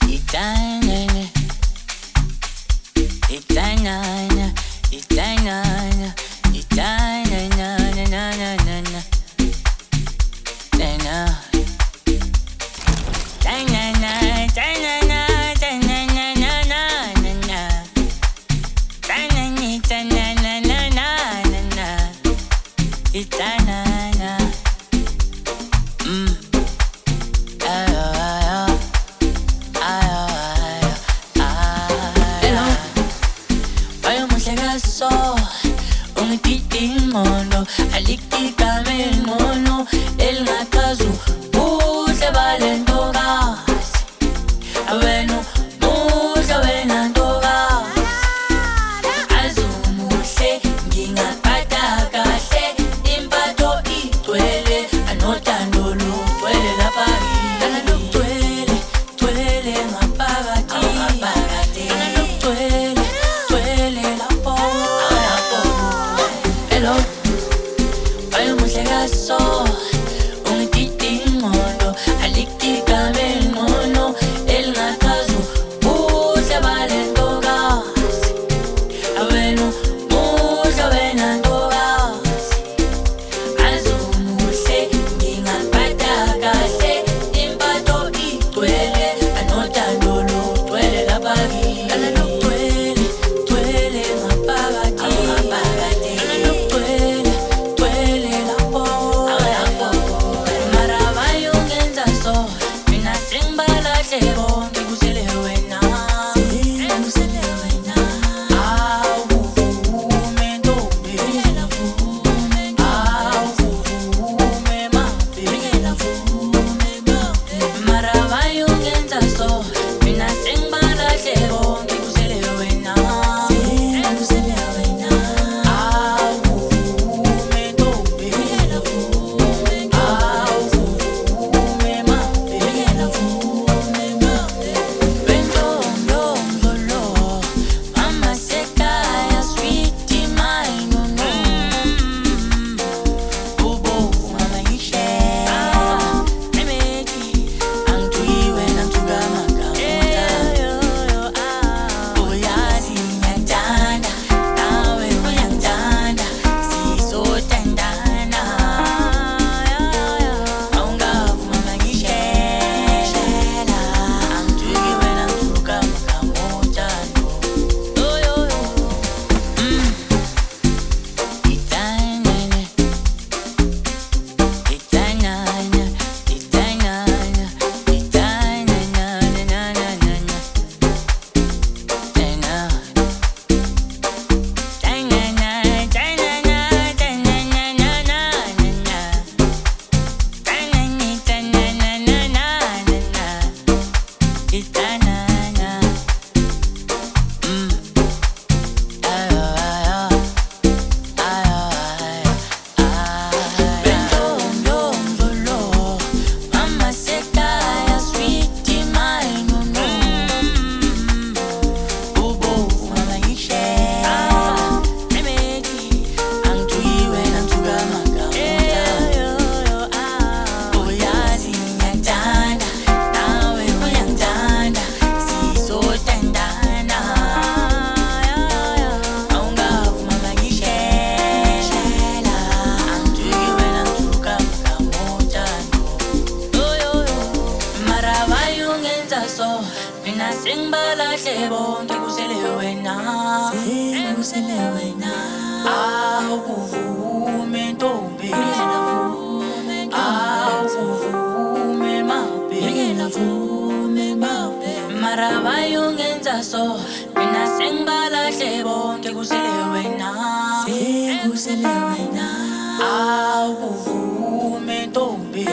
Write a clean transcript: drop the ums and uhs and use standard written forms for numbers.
Itanana, itanana, itanana, itanana, na na na na na. Mono, alikika me mono, el nakazu, use valentogas, aveno, musa venantogas, azumuhle, ngingaphathakahle, impato itwele, anotando lutwele lapaki, analutwele, twele ngaphakathi, analutwele, twele lapho. Hello, ay umuhle kaso, ungititi ingqondo, alikika bengqono, elingakazu, uhle balentokazi, awenu muhle wenantokazi, azumuhle, ngingaphatha kahle, impato igcwele, anotando lutwele lapaki, analutwele, twele ngaphakathi. Mina sengibalahle bonke kusele wena, kusele wena. Awuvume ntombi, awuvume mabe, mara bayongenza so. Mina sengibalahle bonke kusele wena, kusele wena. Awuvume ntombi.